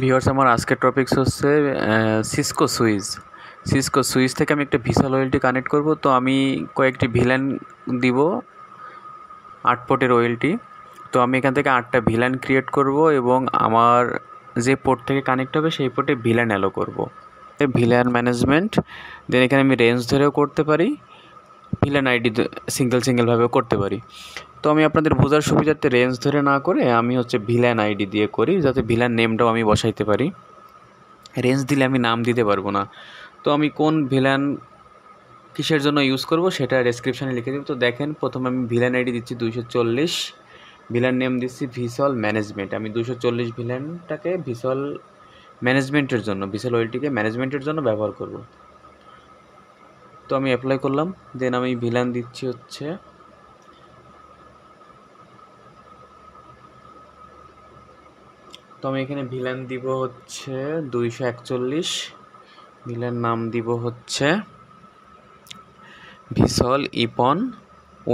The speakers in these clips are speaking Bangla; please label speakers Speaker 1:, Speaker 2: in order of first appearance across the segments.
Speaker 1: ভিউয়ার্স, আমার আজকের টপিকস হচ্ছে সিসকো সুইচ থেকে আমি একটা ভিসা ওয়েলটি কানেক্ট করব। তো আমি কয়েকটি ভিলান দিব 8 পোর্টের ওয়েলটি। তো আমি এখান থেকে 8টা ভিলান ক্রিয়েট করব এবং আমার যে পোর্ট থেকে কানেক্ট হবে সেই পোর্টে ভিলান অ্যালো করব। ভিলান ম্যানেজমেন্ট, দেন এখানে আমি রেঞ্জ ধরেও করতে পারি, ভিলান আইডি সিঙ্গেলভাবেও করতে পারি। তো আমি আপনাদের বোঝার সুবিধার্থে রেঞ্জ ধরে না করে আমি ভিলান আইডি দিয়ে করি, যাতে ভিলান নেমটাও আমি বসাইতে পারি। রেঞ্জ দিলে আমি নাম দিতে পারবো না। তো আমি কোন ভিলান কিসের জন্য ইউজ করব সেটা ডেসক্রিপশানে লিখে দেব। তো দেখেন, প্রথমে আমি ভিলান আইডি দিচ্ছি 240, ভিলান নেম দিচ্ছি ভিসল ম্যানেজমেন্ট। আমি 240 ভিলানটাকে ভিসল ম্যানেজমেন্টের জন্য, ভিসল ওয়েলটিকে ম্যানেজমেন্টের জন্য ব্যবহার করব। তো আমি অ্যাপ্লাই করলাম, দেন আমি ভিলান দিচ্ছি তো আমি এখানে ভিলান দিব 241, ভিলান নাম দিব ভিসল ইপন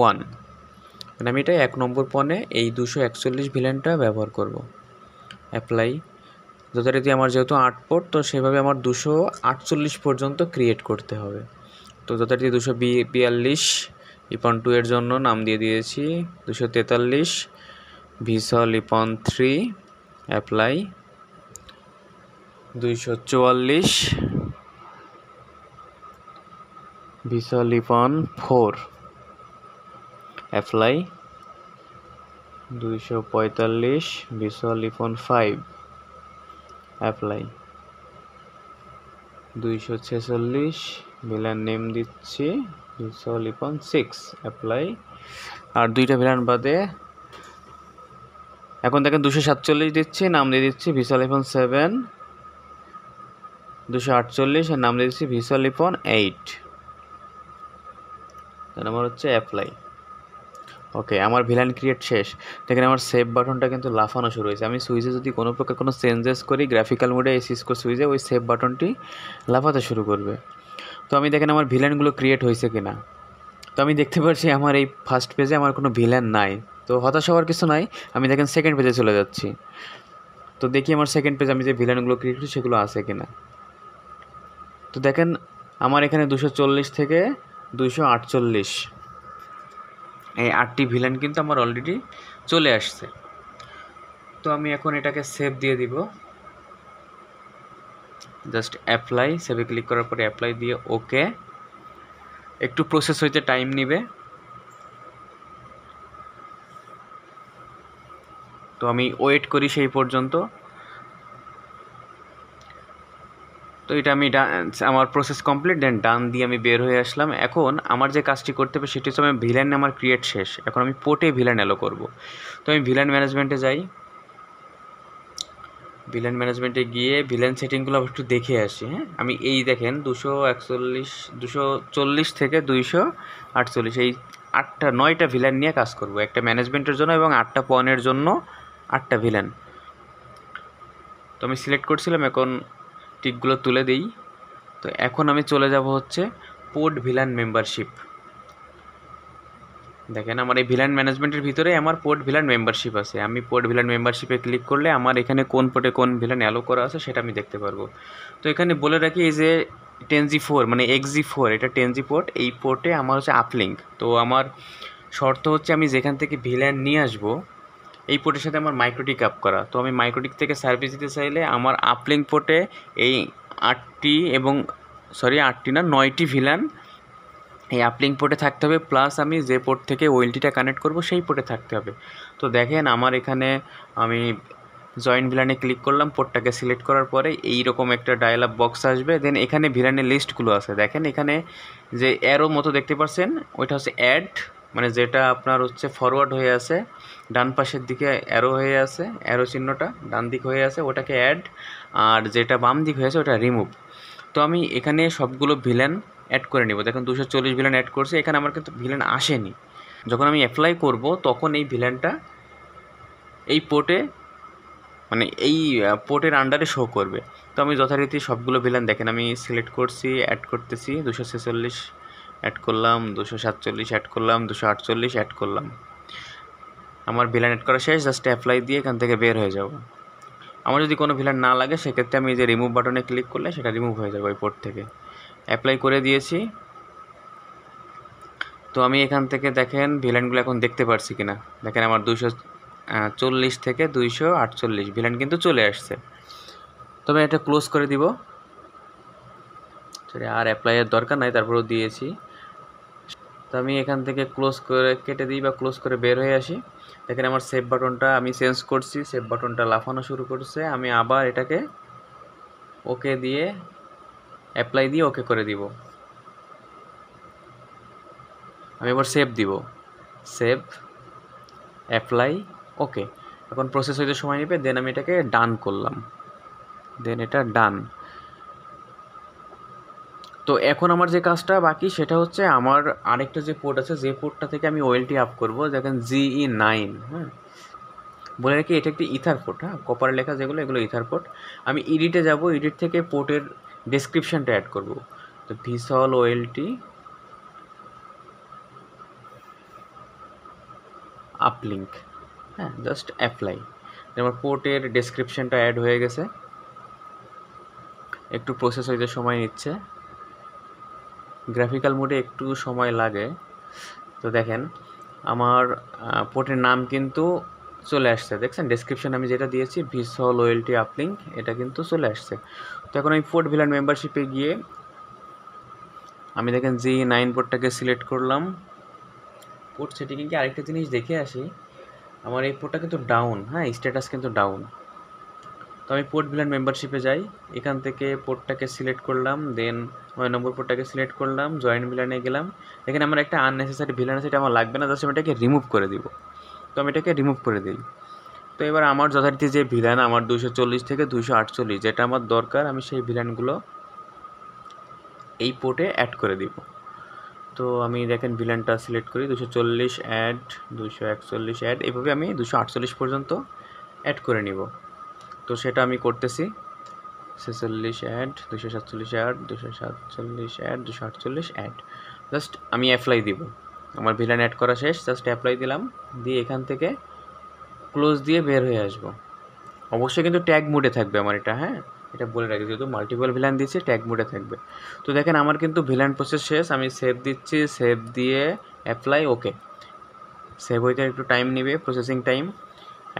Speaker 1: 1। মানে আমি এটা 1 নম্বর পনে এই 241 ভিলানটা ব্যবহার করব। অ্যাপ্লাই। যথারীতি আমার যেহেতু 8 পোর্ট, তো সেভাবে আমার 248 পর্যন্ত ক্রিয়েট করতে হবে। তো যথারীতি 242 ইপন 2 এর জন্য নাম দিয়ে দিয়েছি 243 ভিসল ইপন 3। Apply. 244 ভিসল ইপন 4। Apply. 245 ভিসল ইপন 5। Apply. 246 villain name দিচ্ছি ভিসল ইপন 6। অ্যাপ্লাই। আর দুইটা ভিলান বাদে এখন দেখেন 247 দিচ্ছি, নাম দিয়ে দিচ্ছি ভিসল ইপন 7। 248 এর নাম দিয়ে দিচ্ছি ভিসল ইপন 8। দেন আমার অ্যাপ্লাই। ওকে, আমার ভিলান ক্রিয়েট শেষ। দেখেন আমার সেভ বাটনটা কিন্তু লাফানো শুরু হয়েছে। আমি সুইচে যদি কোনো প্রকার কোনো চেঞ্জেস করি গ্রাফিক্যাল মোডে, এই সিসকো সুইচে ওই সেভ বাটনটি লাফাতে শুরু করবে। তো আমি দেখেন আমার ভিলানগুলো ক্রিয়েট হয়েছে কিনা। তো আমি দেখতে পাচ্ছি আমার এই ফার্স্ট পেজে আমার কোনো ভিলান নাই। তো হতাশ হওয়ার কিছু নাই, আমি দেখেন সেকেন্ড পেজে চলে যাচ্ছি। তো দেখি আমার সেকেন্ড পেজে আমি যে ভিলানগুলো ক্রিয়েট করছি সেগুলো আছে কিনা। তো দেখেন আমার এখানে 240 থেকে 248 এই 8টি ভিলান কিন্তু আমার অলরেডি চলে আসছে। তো আমি এখন এটাকে সেভ দিয়ে দিব। জাস্ট অ্যাপ্লাই, সেভে ক্লিক করার পরে অ্যাপ্লাই দিয়ে ওকে। একটু প্রসেস হইতে টাইম নেবে। তো আমি ওয়েট করি সেই পর্যন্ত। তো এটা আমি আমার প্রসেস কমপ্লিট, দেন ডান দিয়ে আমি বের হয়ে আসলাম। এখন আমার যে কাজটি করতে হবে সেটি হচ্ছে, আমি ভিলান আমার ক্রিয়েট শেষ, এখন আমি পোর্টে ভিলান অ্যালো করব। তো আমি ভিলান ম্যানেজমেন্টে যাই। ভিলান ম্যানেজমেন্টে গিয়ে ভিলান সেটিংগুলো একটু দেখে আসি। হ্যাঁ, আমি এই দেখেন 240 থেকে 248 এই 9টা ভিলান নিয়ে কাজ করব, একটা ম্যানেজমেন্টের জন্য এবং 8টা পয়েন্টের জন্য 8টা ভিলান। তো আমি সিলেক্ট করছিলাম, এখন টিকগুলো তুলে দিই। তো এখন আমি চলে যাব পোর্ট ভিলান মেম্বারশিপ। দেখেন আমার এই ভিলান ম্যানেজমেন্টের ভিতরে আমার পোর্ট ভিলান মেম্বারশিপ আছে। আমি পোর্ট ভিলান মেম্বারশিপে ক্লিক করলে আমার এখানে কোন পোর্টে কোন ভিলান অ্যালো করা আছে সেটা আমি দেখতে পারবো। তো এখানে বলে রাখি, এই যে 10G4 মানে XG4, এটা 10G পোর্ট, এই পোর্টে আমার আপলিঙ্ক। তো আমার শর্ত আমি যেখান থেকে ভিলান নিয়ে আসবো এই পোর্টের সাথে আমার মাইক্রোটিক আপ করা। তো আমি মাইক্রোটিক থেকে সার্ভিস দিতে চাইলে আমার আপলিঙ্ক পোর্টে এই 9টি ভিলান এই আপলিঙ্ক পোর্টে থাকতে হবে, প্লাস আমি যে পোর্ট থেকে ওয়েলটিটা কানেক্ট করব সেই পোর্টে থাকতে হবে। তো দেখেন আমার এখানে আমি জয়েন্ট ভিলানে ক্লিক করলাম, পোর্টটাকে সিলেক্ট করার পরে এইরকম একটা ডায়ালগ বক্স আসবে। দেন এখানে ভিলানের লিস্টগুলো আছে। দেখেন এখানে যে অ্যারো মতো দেখতে পাচ্ছেন, ওইটা অ্যাড, মানে যেটা আপনার ফরওয়ার্ড হয়ে আছে, ডান পাশের দিকে অ্যারো হয়ে আছে, অ্যারো চিহ্নটা ডান দিক হয়ে আছে, ওটাকে অ্যাড, আর যেটা বাম দিক হয়ে আছে ওটা রিমুভ। তো আমি এখানে সবগুলো ভিলান অ্যাড করে নেব। দেখুন 240 ভিলান অ্যাড করছে, এখানে আমার কিন্তু ভিলান আসেনি। যখন আমি অ্যাপ্লাই করব তখন এই ভিলানটা এই পোর্টে, মানে এই পোর্টের আন্ডারে শো করবে। তো আমি যথারীতি সবগুলো ভিলান দেখেন আমি সিলেক্ট করছি, অ্যাড করতেছি। 246 অ্যাড করলাম, 247 অ্যাড করলাম, 248 অ্যাড করলাম। আমার ভিলান অ্যাড করা শেষ। জাস্ট অ্যাপ্লাই দিয়ে এখান থেকে বের হয়ে যাব। আমার যদি কোনো ভিলান না লাগে সেক্ষেত্রে আমি এই যে রিমুভ বাটনে ক্লিক করলে সেটা রিমুভ হয়ে যাবে ওই পোর্ট থেকে। অ্যাপ্লাই করে দিয়েছি। তো আমি এখান থেকে দেখেন ভিলানগুলো এখন দেখতে পারছি কিনা। দেখেন আমার 240 থেকে 248 ভিলান কিন্তু চলে আসছে। তবে এটা ক্লোজ করে দিব, আর অ্যাপ্লাইয়ের দরকার নাই, তারপরেও দিয়েছি। তো আমি এখান থেকে ক্লোজ করে কেটে দিই বা ক্লোজ করে বের হয়ে আসি। দেখেন আমার সেভ বাটনটা আমি চেঞ্জ করছি, সেভ বাটনটা লাফানো শুরু করছে। আমি আবার এটাকে ওকে দিয়ে অ্যাপ্লাই দিয়ে ওকে করে দিব। আমি এবার সেভ দিব, সেভ, অ্যাপ্লাই, ওকে। এখন প্রসেস হইতে সময় নেবে, দেন আমি এটাকে ডান করলাম, দেন এটা ডান। তো এখন আমার যে কাজটা বাকি সেটা হচ্ছে আমার আরেকটা যে পোর্ট আছে, যে পোর্টটা থেকে আমি ওয়েলটি আপ করব। দেখেন GE9, হ্যাঁ, বলে রাখি এটা একটি ইথার পোর্ট, হ্যাঁ, কপারে লেখা যেগুলো এগুলো ইথার পোর্ট। আমি এডিটে যাব, এডিট থেকে পোর্টের ডেসক্রিপশানটা অ্যাড করব। তো ভিসল ওয়েলটি আপলিঙ্ক, হ্যাঁ, জাস্ট অ্যাপ্লাই। আমার পোর্টের ডেসক্রিপশানটা অ্যাড হয়ে গেছে। একটু প্রসেস হইতে সময় নিচ্ছে, গ্রাফিক্যাল মোডে একটু সময় লাগে। তো দেখেন আমার পোর্টের নাম কিন্তু চলে আসছে, দেখছেন ডেসক্রিপশন আমি যেটা দিয়েছি ভিসল ওয়েলটি আপলিঙ্ক, এটা কিন্তু চলে আসছে। তো এখন আমি পোর্ট ভিলান মেম্বারশিপে গিয়ে আমি দেখেন GE9 পোর্টটাকে সিলেক্ট করলাম। পোর্ট সেটিংয়ে আরেকটা জিনিস দেখে আসি, আমার এই পোর্টটা কিন্তু ডাউন, হ্যাঁ, স্ট্যাটাস কিন্তু ডাউন। তো আমি পোর্ট ভিলান মেম্বারশিপে যাই, এখান থেকে পোর্টটাকে সিলেক্ট করলাম, দেন 9 নম্বর পোর্টটাকে সিলেক্ট করলাম, জয়েন্ট ভিলানে গেলাম। এখানে আমার একটা আননেসেসারি ভিলান আছে, এটা আমার লাগবে না, জাস্ট আমি এটাকে রিমুভ করে দিব। তো আমি এটাকে রিমুভ করে দিই। তো এবার আমার যথারীতি যে ভিলান আমার 240 থেকে 248 যেটা আমার দরকার, আমি সেই ভিলানগুলো এই পোর্টে অ্যাড করে দিব। তো আমি দেখেন ভিলানটা সিলেক্ট করি, 240 অ্যাড, 241 অ্যাড, এইভাবে আমি 248 পর্যন্ত অ্যাড করে নিব। তো সেটা আমি করতেছি। 46 add, 247 add, 247 add, 248 add, just আমি অ্যাপ্লাই দিব। আমার ভিলান অ্যাড করা শেষ, জাস্ট অ্যাপ্লাই দিলাম, দিয়ে এখান থেকে ক্লোজ দিয়ে বের হয়ে আসবো। অবশ্যই কিন্তু ট্যাগ মোডে থাকবে আমার এটা, হ্যাঁ, এটা বলে রাখি, যেহেতু মাল্টিপল ভিলান দিয়েছি ট্যাগ মোডে থাকবে। তো দেখেন আমার কিন্তু ভিলান প্রসেস শেষ, আমি সেভ দিচ্ছি, সেভ দিয়ে অ্যাপ্লাই, ওকে। সেভ হইতে একটু টাইম নেবে, প্রসেসিং টাইম।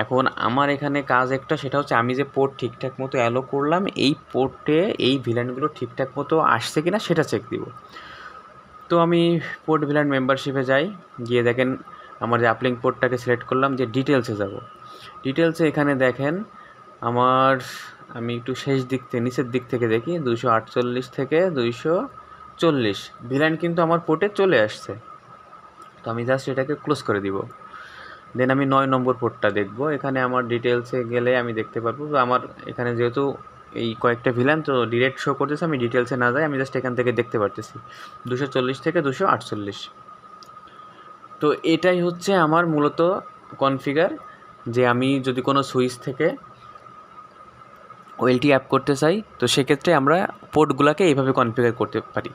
Speaker 1: এখন আমার এখানে কাজ একটা, সেটা হচ্ছে আমি যে পোর্ট ঠিকঠাক মতো অ্যালো করলাম, এই পোর্টে এই ভিলানগুলো ঠিকঠাক মতো আসছে কিনা সেটা চেক দিব। তো আমি পোর্ট ভিলান মেম্বারশিপে যাই, গিয়ে দেখেন আমার যে আপলিঙ্ক পোর্টটাকে সিলেক্ট করলাম, যে ডিটেলসে যাব। ডিটেলসে এখানে দেখেন আমার, আমি একটু শেষ দিক থেকে নিচের দিক থেকে দেখি, 248 থেকে 240 ভিলান কিন্তু আমার পোর্টে চলে আসছে। তো আমি জাস্ট এটাকে ক্লোজ করে দিব। দেন আমি 9 নম্বর পোর্টটা দেখব। এখানে আমার ডিটেলসে গেলে আমি দেখতে পারবো, আমার এখানে যেহেতু এই কয়েকটা ভিলান তো ডিরেক্ট শো করতেছে, আমি ডিটেলসে না যাই, আমি জাস্ট এখান থেকে দেখতে পারতেছি 240 থেকে 248। তো এটাই হচ্ছে আমার মূলত কনফিগার, যে আমি যদি কোনো সুইচ থেকে ওয়েলটি অ্যাপ করতে চাই তো সেক্ষেত্রে আমরা পোর্টগুলোকে এইভাবে কনফিগার করতে পারি।